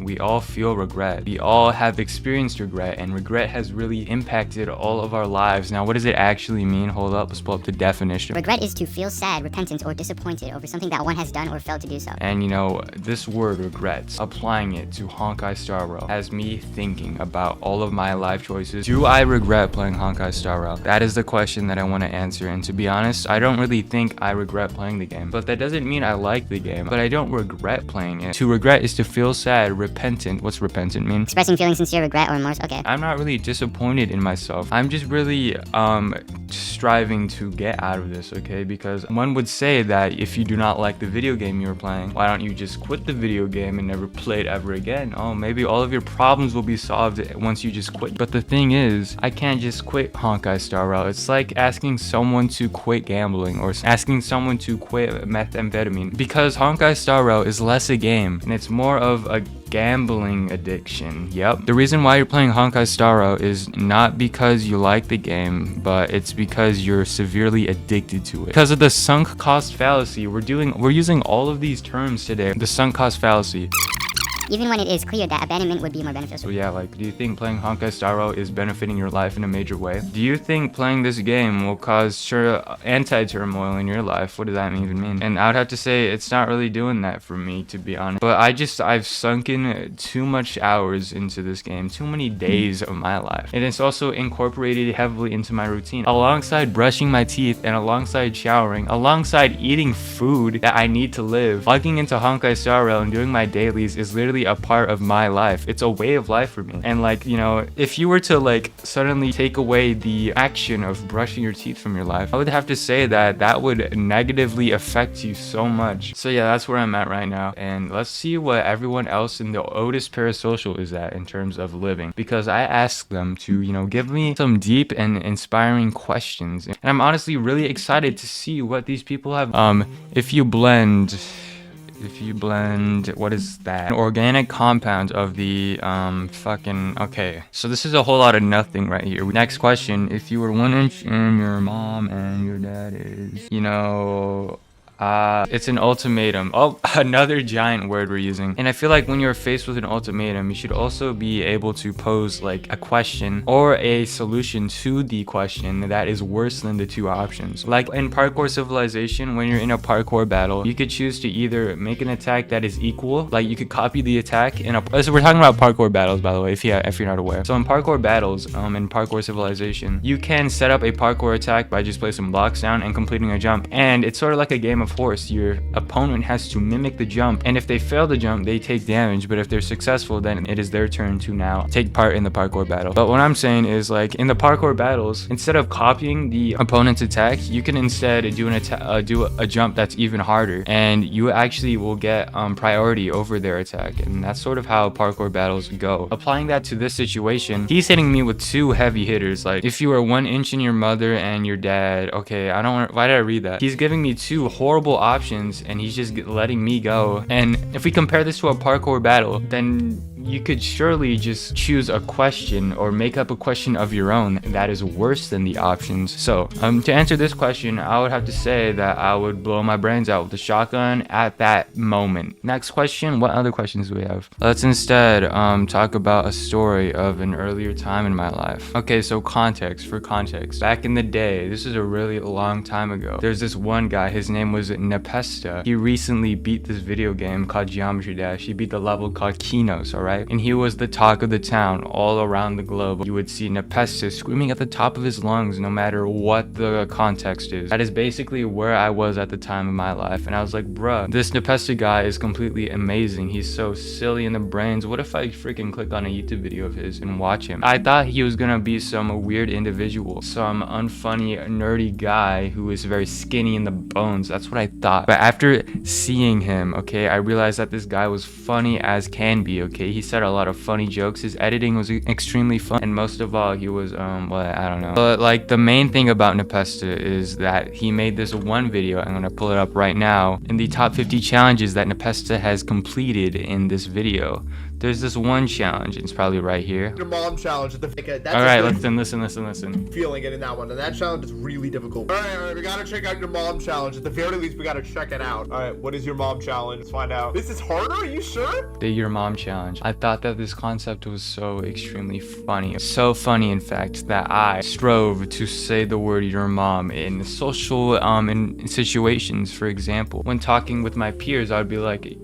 We all feel regret. We all have experienced regret, and regret has really impacted all of our lives. Now, what does it actually mean? Hold up, let's pull up the definition. Regret is to feel sad, repentant, or disappointed over something that one has done or failed to do so. And you know, this word regrets, applying it to Honkai Star Rail has me thinking about all of my life choices. Do I regret playing Honkai Star Rail? That is the question that I want to answer, and to be honest, I don't really think I regret playing the game. But that doesn't mean I like the game, but I don't regret playing it. To regret is to feel sad, repentant. What's repentant mean? Expressing feeling sincere regret or remorse. Okay. I'm not really disappointed in myself. I'm just really striving to get out of this, okay? Because one would say that if you do not like the video game you were playing, why don't you just quit the video game and never play it ever again? Oh, maybe all of your problems will be solved once you just quit. But the thing is, I can't just quit Honkai Star Rail. It's like asking someone to quit gambling or asking someone to quit methamphetamine, because Honkai Star Rail is less a game and it's more of a gambling addiction. Yep. The reason why you're playing Honkai Star Rail is not because you like the game, but it's because you're severely addicted to it. Because of the sunk cost fallacy, we're using all of these terms today. The sunk cost fallacy. Even when it is clear that abandonment would be more beneficial. So yeah, like, do you think playing Honkai Star Rail is benefiting your life in a major way? Do you think playing this game will cause anti-turmoil in your life? What does that even mean? And I would have to say it's not really doing that for me, to be honest. But I've sunk in too much hours into this game, too many days of my life. And it's also incorporated heavily into my routine. Alongside brushing my teeth and alongside showering, alongside eating food that I need to live, logging into Honkai Star Rail and doing my dailies is literally a part of my life. It's a way of life for me. And like, you know, if you were to like suddenly take away the action of brushing your teeth from your life, I would have to say that that would negatively affect you so much. So yeah, that's where I'm at right now. And let's see what everyone else in the Otis parasocial is at in terms of living, because I asked them to, you know, give me some deep and inspiring questions. And I'm honestly really excited to see what these people have. If you blend, what is that? An organic compound of the okay. So this is a whole lot of nothing right here. Next question: if you were 1 inch and your mom and your dad is, you know, it's an ultimatum. Oh, another giant word we're using. And I feel like when you're faced with an ultimatum, you should also be able to pose like a question or a solution to the question that is worse than the two options. Like in Parkour Civilization, when you're in a parkour battle, you could choose to either make an attack that is equal, like you could copy the attack in a, so we're talking about parkour battles, by the way, if you're not aware. So in parkour battles, in Parkour Civilization, you can set up a parkour attack by just placing blocks down and completing a jump. And it's sort of like a game of horse. Your opponent has to mimic the jump, and if they fail the jump, they take damage, but if they're successful, then it is their turn to now take part in the parkour battle. But what I'm saying is, like, in the parkour battles, instead of copying the opponent's attack, you can instead do a jump that's even harder, and you actually will get priority over their attack. And that's sort of how parkour battles go. Applying that to this situation, he's hitting me with two heavy hitters. Like, if you are 1 inch in your mother and your dad, okay, why did I read that? He's giving me two horrible options, and he's just letting me go. And if we compare this to a parkour battle, then you could surely just choose a question or make up a question of your own that is worse than the options. So to answer this question, I would have to say that I would blow my brains out with a shotgun at that moment. Next question, what other questions do we have? Let's instead talk about a story of an earlier time in my life. Okay, so context. Back in the day, this is a really long time ago, there's this one guy, his name was Nepesta. He recently beat this video game called Geometry Dash. He beat the level called Kinos, alright? And he was the talk of the town all around the globe. You would see Nepesta screaming at the top of his lungs no matter what the context is. That is basically where I was at the time of my life. And I was like, bruh, this Nepesta guy is completely amazing. He's so silly in the brains. What if I freaking click on a YouTube video of his and watch him? I thought he was gonna be some weird individual, some unfunny, nerdy guy who is very skinny in the bones. That's what I thought. But after seeing him, okay, I realized that this guy was funny as can be, okay? He said a lot of funny jokes. His editing was extremely fun, and most of all, he was well, I don't know. But like, the main thing about Nepesta is that he made this one video. I'm gonna pull it up right now. In the top 50 challenges that Nepesta has completed in this video, there's this one challenge. It's probably right here. Your mom challenge. That's all right, listen. Feeling it in that one, and that challenge is really difficult. All right, we gotta check out your mom challenge. At the very least we gotta check it out. All right, what is your mom challenge? Let's find out. This is harder? Are you sure? The your mom challenge. I thought that this concept was so extremely funny. So funny, in fact, that I strove to say the word your mom in social in situations. For example, when talking with my peers, I would be like,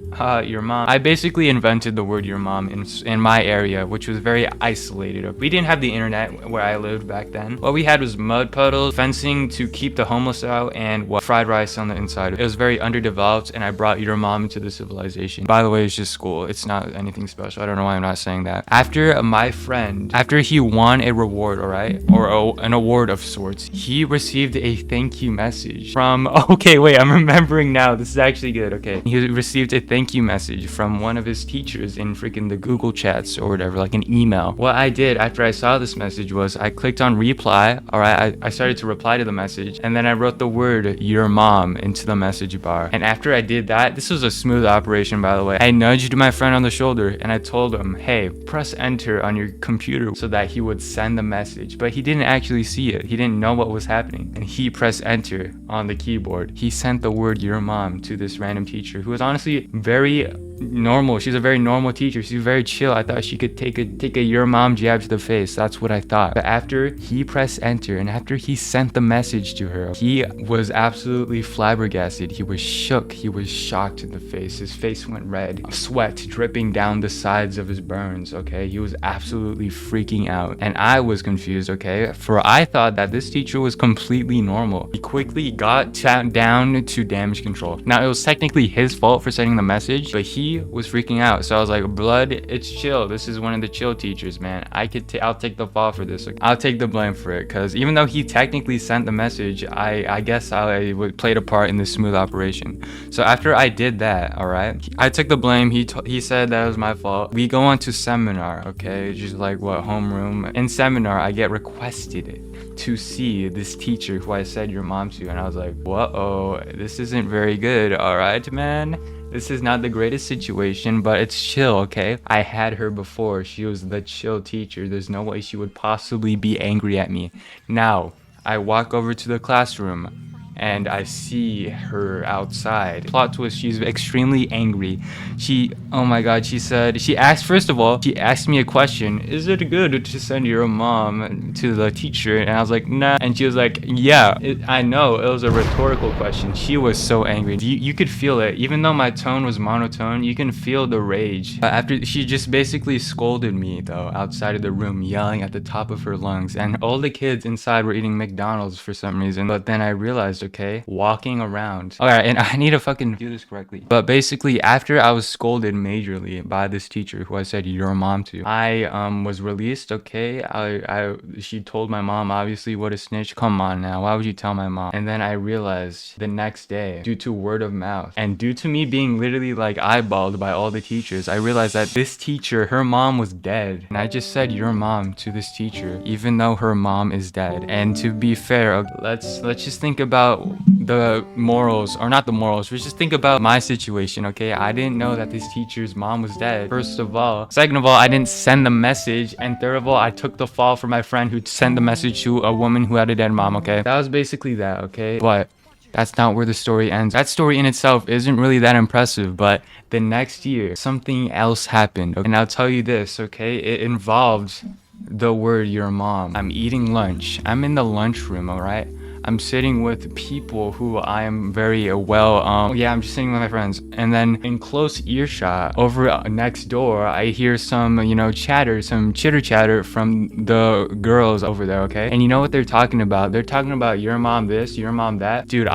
your mom. I basically invented the word your mom in my area, which was very isolated. We didn't have the internet where I lived back then. What we had was mud puddles, fencing to keep the homeless out, and fried rice on the inside. It was very underdeveloped, and I brought your mom into the civilization. By the way, it's just school. It's not anything special. I don't know why I'm not saying that. After my friend, after he won a reward, alright, or an award of sorts, he received a thank you message from, okay, wait, I'm remembering now. This is actually good, okay. He received a thank you message from one of his teachers in freaking the Google chats or whatever, like an email. What I did after I saw this message was I clicked on reply, alright, I started to reply to the message, and then I wrote the word your mom into the message bar. And after I did that, this was a smooth operation, by the way, I nudged my friend on the shoulder and I told him, hey, press enter on your computer so that he would send the message. But he didn't actually see it. He didn't know what was happening. And he pressed enter on the keyboard. He sent the word your mom to this random teacher who was honestly very normal. She's a very normal teacher. She's very chill. I thought she could take a your mom jab to the face. That's what I thought. But after he pressed enter and after he sent the message to her, he was absolutely flabbergasted. He was shook. He was shocked in the face. His face went red, sweat dripping down the sides of his burns. Okay, he was absolutely freaking out, and I was confused. Okay, for I thought that this teacher was completely normal. He quickly got down to damage control. Now it was technically his fault for sending the message, but he was freaking out. So I was like, blood, it's chill. This is one of the chill teachers, man. I'll take the fall for this. I'll take the blame for it, because even though he technically sent the message, I guess I played a part in this smooth operation. So after I did that, all right, I took the blame. He said that was my fault. We go on to seminar, okay, just like what, homeroom. In seminar, I get requested to see this teacher who I said your mom to, and I was like, whoa, this isn't very good. All right, man. This is not the greatest situation, but it's chill, okay? I had her before. She was the chill teacher. There's no way she would possibly be angry at me. Now, I walk over to the classroom and I see her outside. Plot twist, she's extremely angry. Oh my god, she asked me a question. Is it good to send your mom to the teacher? And I was like, nah. And she was like, yeah, I know. It was a rhetorical question. She was so angry. You could feel it. Even though my tone was monotone, you can feel the rage. After she just basically scolded me though, outside of the room, yelling at the top of her lungs. And all the kids inside were eating McDonald's for some reason. But then I realized, okay, walking around. Alright, and I need to fucking do this correctly. But basically, after I was scolded majorly by this teacher who I said your mom to, I was released, okay? She told my mom, obviously, what a snitch. Come on now, why would you tell my mom? And then I realized the next day, due to word of mouth, and due to me being literally like eyeballed by all the teachers, I realized that this teacher, her mom was dead. And I just said your mom to this teacher, even though her mom is dead. And to be fair, let's just think about the morals, or not the morals, but just think about my situation, okay? I didn't know that this teacher's mom was dead, first of all. Second of all, I didn't send the message. And third of all, I took the fall for my friend who sent the message to a woman who had a dead mom, okay? That was basically that, okay? But that's not where the story ends. That story in itself isn't really that impressive, but the next year, something else happened. And I'll tell you this, okay? It involved the word your mom. I'm eating lunch. I'm in the lunchroom, all right? I'm sitting with people who I am very I'm just sitting with my friends. And then in close earshot, over next door, I hear some, chatter, some chitter chatter from the girls over there, okay? And you know what they're talking about? They're talking about your mom this, your mom that. Dude,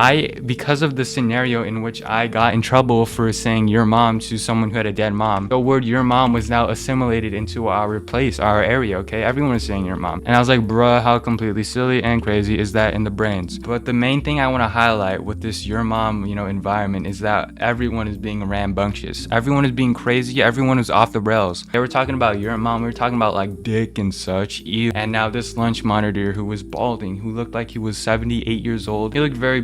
because of the scenario in which I got in trouble for saying your mom to someone who had a dead mom, the word your mom was now assimilated into our area, okay? Everyone was saying your mom. And I was like, bruh, how completely silly and crazy is that in the brain? But the main thing I want to highlight with this your mom, environment is that everyone is being rambunctious. Everyone is being crazy. Everyone is off the rails. They were talking about your mom. We were talking about like dick and such. Ew. And now this lunch monitor who was balding, who looked like he was 78 years old. He looked very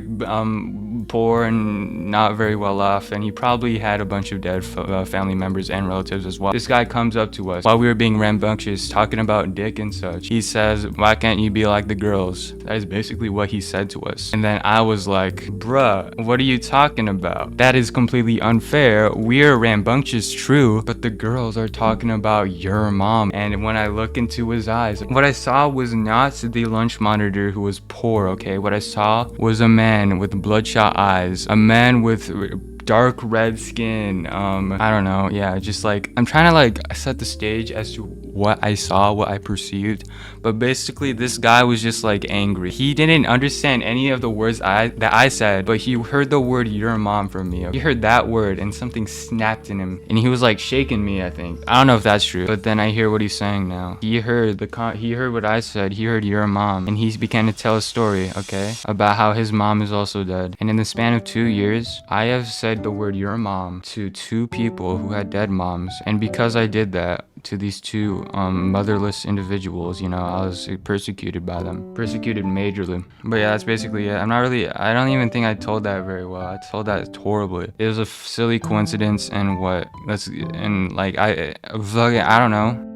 poor and not very well off, and he probably had a bunch of dead family members and relatives as well. This guy comes up to us while we were being rambunctious, talking about dick and such. He says, "Why can't you be like the girls?" That is basically what he said to us. And then I was like, bruh, what are you talking about? That is completely unfair. We're rambunctious, true, but the girls are talking about your mom. And when I look into his eyes, what I saw was not the lunch monitor who was poor, okay? What I saw was a man with bloodshot eyes, a man with dark red skin. I don't know. Yeah, just like, I'm trying to like set the stage as to what I saw, what I perceived. But basically, this guy was just like angry. He didn't understand any of the words that I said, but he heard the word "your mom" from me. He heard that word and something snapped in him, and he was like shaking me, I think. I don't know if that's true, but then I hear what he's saying now. He heard what I said. He heard "your mom," and he began to tell a story, okay, about how his mom is also dead. And in the span of 2 years, I have said the word "your mom" to 2 people who had dead moms, and because I did that to these 2 motherless individuals, you know, I was persecuted by them, persecuted majorly. But yeah, that's basically it. I don't even think I told that very well. I told that horribly. It was a silly coincidence, and I don't know.